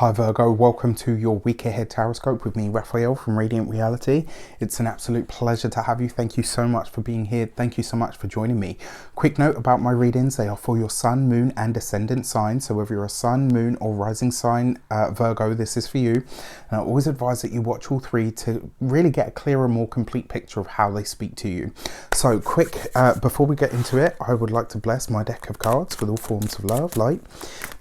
Hi Virgo, welcome to your week ahead Taroscope with me, Raphael from Reydiant Reality. It's an absolute pleasure to have you. Thank you so much for being here. Thank you so much for joining me. Quick note about my readings, they are for your sun, moon and ascendant sign. So whether you're a sun, moon or rising sign Virgo, this is for you. And I always advise that you watch all three to really get a clearer, more complete picture of how they speak to you. So quick, before we get into it, I would like to bless my deck of cards with all forms of love, light,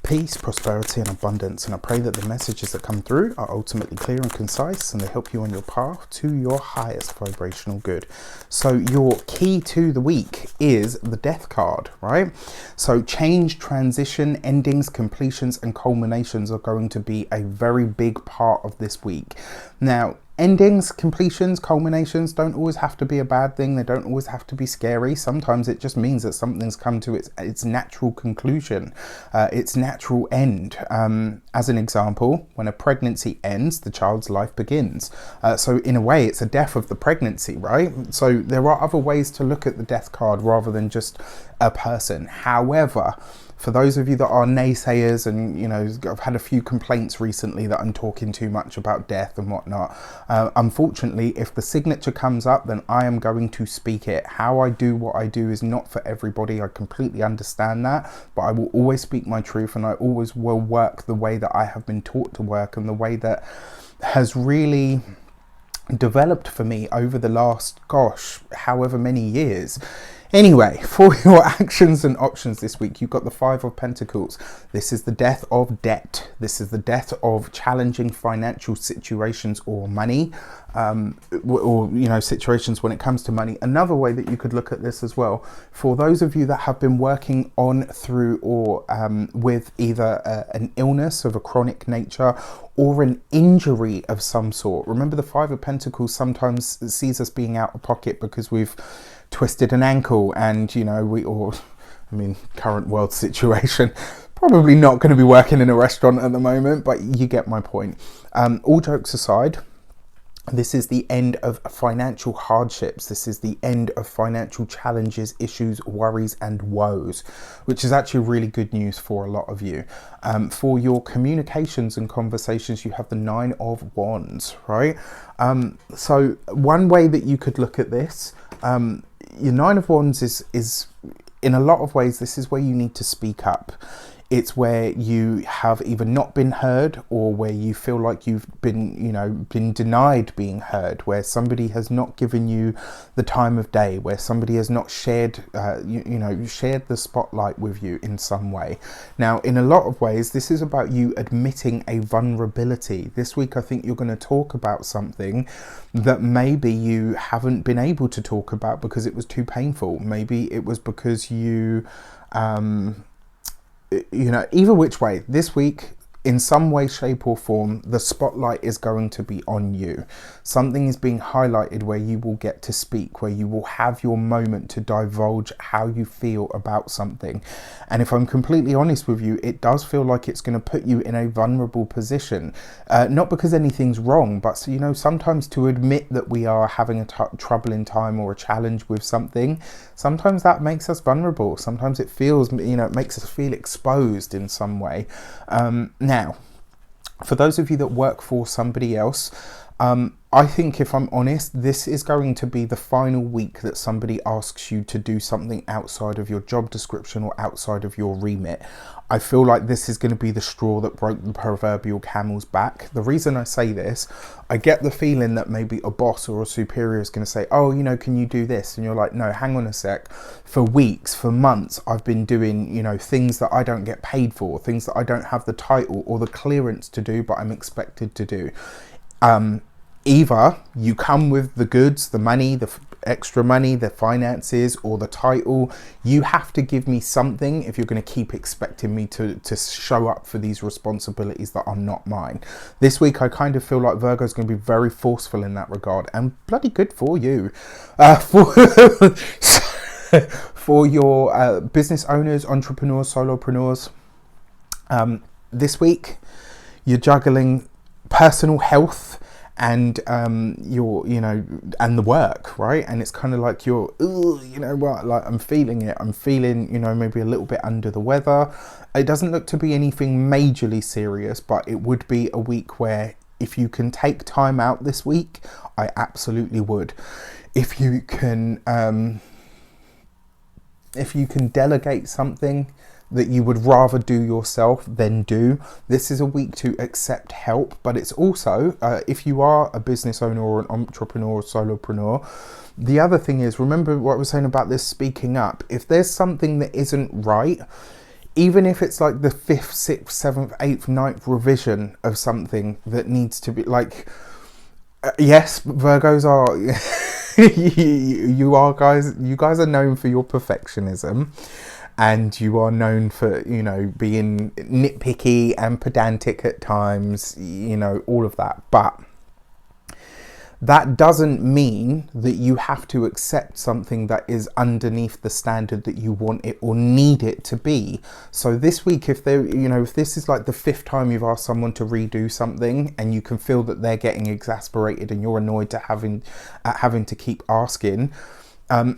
peace, prosperity and abundance. And I pray that the messages that come through are ultimately clear and concise and they help you on your path to your highest vibrational good. So your key to the week is the death card, right? So change, transition, endings, completions and culminations are going to be a very big part of this week. Now, endings, completions, culminations don't always have to be a bad thing. They don't always have to be scary. Sometimes it just means that something's come to its natural conclusion, its natural end. As an example, when a pregnancy ends, the child's life begins. So in a way, it's a death of the pregnancy, right? So there are other ways to look at the death card rather than just a person. However, for those of you that are naysayers and, you know, I've had a few complaints recently that I'm talking too much about death and whatnot. Unfortunately, if the signature comes up, then I am going to speak it. How I do what I do is not for everybody. I completely understand that, but I will always speak my truth and I always will work the way that I have been taught to work and the way that has really developed for me over the last, gosh, however many years. Anyway, for your actions and options this week, you've got the Five of Pentacles. This is the death of debt. This is the death of challenging financial situations or money, or, you know, situations when it comes to money. Another way that you could look at this as well, for those of you that have been working on, through, or with either an illness of a chronic nature or an injury of some sort. Remember, the Five of Pentacles sometimes sees us being out of pocket because we've twisted an ankle and, you know, current world situation, probably not going to be working in a restaurant at the moment, but you get my point. All jokes aside, this is the end of financial hardships. This is the end of financial challenges, issues, worries and woes, which is actually really good news for a lot of you. For your communications and conversations, you have the Nine of Wands, right? So one way that you could look at this, your Nine of Wands is in a lot of ways, this is where you need to speak up. It's where you have either not been heard or where you feel like you've been denied being heard, where somebody has not given you the time of day, where somebody has not shared, shared the spotlight with you in some way. Now, in a lot of ways, this is about you admitting a vulnerability. This week, I think you're going to talk about something that maybe you haven't been able to talk about because it was too painful. Maybe it was because you, either which way, this week, in some way, shape or form, the spotlight is going to be on you. Something is being highlighted where you will get to speak, where you will have your moment to divulge how you feel about something. And if I'm completely honest with you, it does feel like it's going to put you in a vulnerable position. Not because anything's wrong, but sometimes to admit that we are having a troubling time or a challenge with something, sometimes that makes us vulnerable. Sometimes it feels, it makes us feel exposed in some way. Now, for those of you that work for somebody else, I think, if I'm honest, this is going to be the final week that somebody asks you to do something outside of your job description or outside of your remit. I feel like this is going to be the straw that broke the proverbial camel's back. The reason I say this, I get the feeling that maybe a boss or a superior is going to say, oh, can you do this? And you're like, no, hang on a sec. For weeks, for months, I've been doing, things that I don't get paid for, things that I don't have the title or the clearance to do, but I'm expected to do. Either you come with the goods, the money, the extra money, the finances or the title. You have to give me something if you're going to keep expecting me to show up for these responsibilities that are not mine. This week, I kind of feel like Virgo is going to be very forceful in that regard, and bloody good for you. For your business owners, entrepreneurs, solopreneurs, this week, you're juggling personal health and and the work, right? And it's kind of like you're, you know what, like I'm feeling it. I'm feeling, maybe a little bit under the weather. It doesn't look to be anything majorly serious, but it would be a week where if you can take time out this week, I absolutely would. If you can delegate something that you would rather do yourself, then do. This is a week to accept help, but it's also, if you are a business owner or an entrepreneur or solopreneur, the other thing is, remember what I was saying about this speaking up. If there's something that isn't right, even if it's like the 5th, 6th, 7th, 8th, 9th revision of something that needs to be like, yes, Virgos are, you guys are known for your perfectionism, and you are known for, being nitpicky and pedantic at times, all of that. But that doesn't mean that you have to accept something that is underneath the standard that you want it or need it to be. So this week, if this is like the 5th time you've asked someone to redo something and you can feel that they're getting exasperated and you're annoyed at having to keep asking,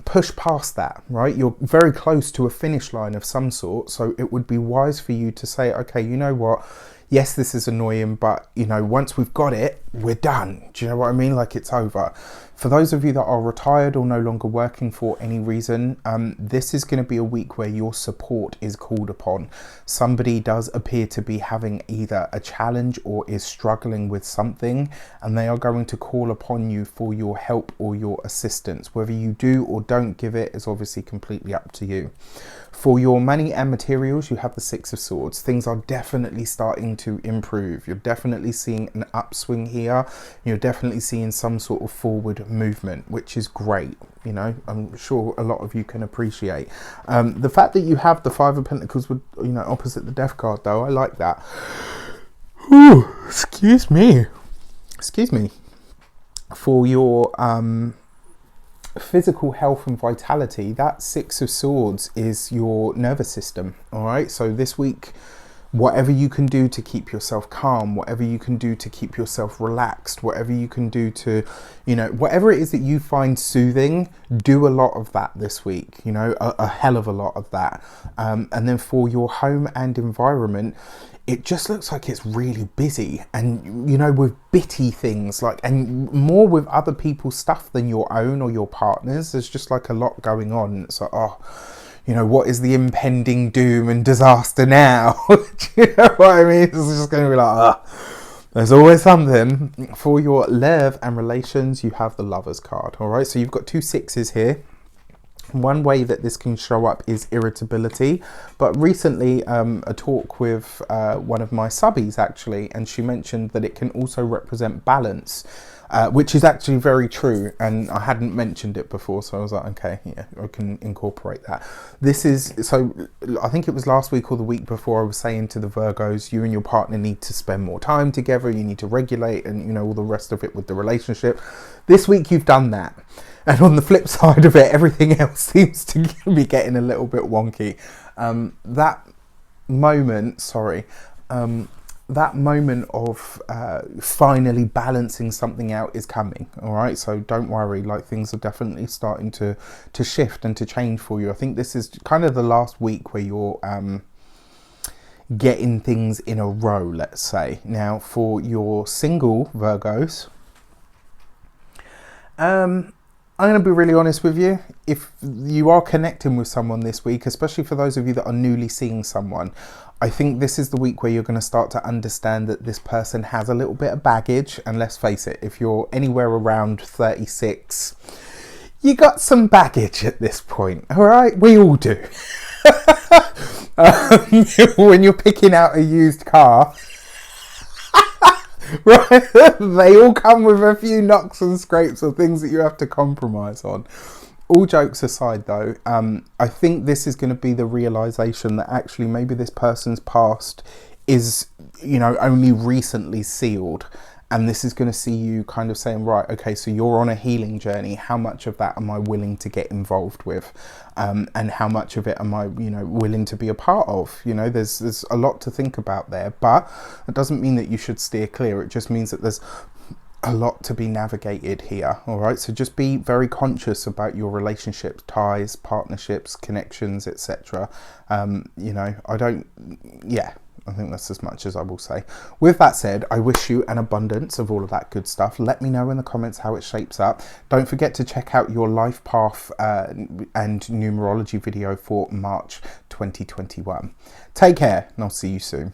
push past that, right? You're very close to a finish line of some sort. So it would be wise for you to say, okay, you know what? Yes, this is annoying, but once we've got it, we're done. Do you know what I mean? Like, it's over. For those of you that are retired or no longer working for any reason, this is going to be a week where your support is called upon. Somebody does appear to be having either a challenge or is struggling with something, and they are going to call upon you for your help or your assistance. Whether you do or don't give it is obviously completely up to you. For your money and materials, you have the 6 of Swords. Things are definitely starting to improve. You're definitely seeing an upswing here. You're definitely seeing some sort of forward movement, which is great. I'm sure a lot of you can appreciate. The fact that you have the 5 of Pentacles with, opposite the Death card, though, I like that. Ooh, excuse me. For your physical health and vitality, that 6 of Swords is your nervous system. All right, so this week, whatever you can do to keep yourself calm, whatever you can do to keep yourself relaxed, whatever you can do to, whatever it is that you find soothing, do a lot of that this week, a hell of a lot of that. And then for your home and environment, it just looks like it's really busy, and with bitty things, and more with other people's stuff than your own or your partner's. There's just like a lot going on. It's like, what is the impending doom and disaster now? Do you know what I mean? It's just going to be like, there's always something. For your love and relations, you have the Lovers card. All right, so you've got 2 6s here. One way that this can show up is irritability, but recently a talk with one of my subbies actually, and she mentioned that it can also represent balance, which is actually very true, and I hadn't mentioned it before, so I was like, okay, yeah, I can incorporate that. This is, so I think it was last week or the week before, I was saying to the Virgos, you and your partner need to spend more time together, you need to regulate, and all the rest of it with the relationship. This week you've done that. And on the flip side of it, everything else seems to be getting a little bit wonky. That moment of finally balancing something out is coming. All right, so don't worry. Like, things are definitely starting to shift and to change for you. I think this is kind of the last week where you're getting things in a row, let's say. Now, for your single Virgos, I'm going to be really honest with you. If you are connecting with someone this week, especially for those of you that are newly seeing someone, I think this is the week where you're going to start to understand that this person has a little bit of baggage. And let's face it, if you're anywhere around 36, you got some baggage at this point. All right, we all do. When you're picking out a used car, right, they all come with a few knocks and scrapes or things that you have to compromise on. All jokes aside though, I think this is going to be the realization that actually maybe this person's past is, only recently sealed. And this is going to see you kind of saying, right, okay, so you're on a healing journey. How much of that am I willing to get involved with? And how much of it am I, willing to be a part of? There's a lot to think about there, but it doesn't mean that you should steer clear. It just means that there's a lot to be navigated here. All right, so just be very conscious about your relationships, ties, partnerships, connections, etc. You know, I think that's as much as I will say. With that said, I wish you an abundance of all of that good stuff. Let me know in the comments how it shapes up. Don't forget to check out your life path and numerology video for March 2021. Take care, and I'll see you soon.